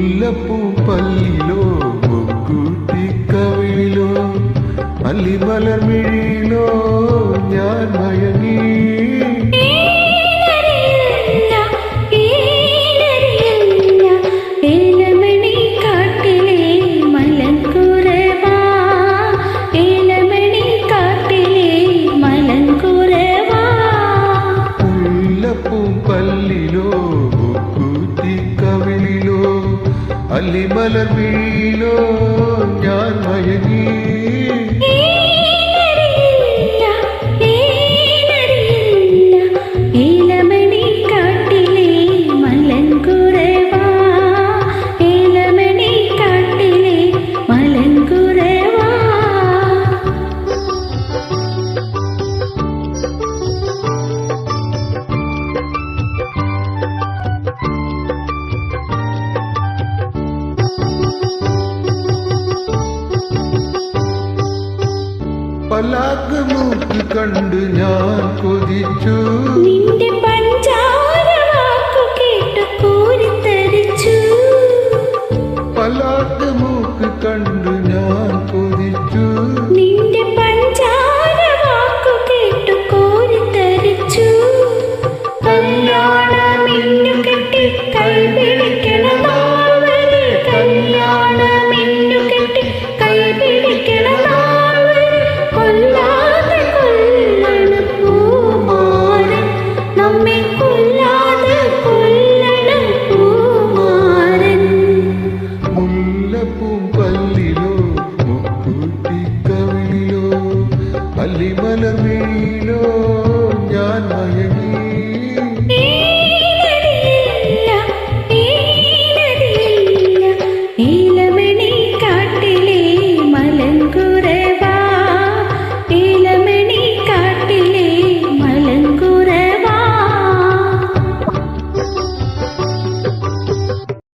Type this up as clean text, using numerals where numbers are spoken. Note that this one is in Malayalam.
മുല്ലപ്പൂപ്പല്ലിലോ മുക്കൂട്ടിക്കവിളിലോ അല്ലിമലർമിഴിയിലോ ഞാൻ മയങ്ങി. മുല്ലപ്പൂപ്പല്ലിലോ മുക്കൂട്ടിക്കവിളിലോ അല്ലിമലർമിഴിയിലോ ഞാൻ മയങ്ങി. പലാക്ക് മൂക്ക് കണ്ട് ഞാൻ കൊതിച്ചു. നിന്റെ പഞ്ചാര വാക്കു കേട്ട് കോരിത്തരിച്ചു. പലാക്ക് മൂക്ക് കണ്ട് ഞാൻ കൊതിച്ചു. നിന്റെ പഞ്ചാര വാക്കു കേട്ട് കോരിത്തരിച്ചു. കല്യാണമെന്നു കെട്ടി കൈ പിടിക്കണ നാൾ വരെ, കല്യാണമെന്നു കെട്ടി കൈ പിടിക്കണ നാൾ വരെ കൊല്ലാതെ കൊല്ലണം പൂമാരൻ, നമ്മെ കൊല്ലാതെ കൊല്ലണം പൂമാരൻ. മുല്ലപ്പൂപ്പല്ലിലോ മുക്കൂട്ടിക്കവിളിലോ അല്ലിമലർമിഴിയിലോ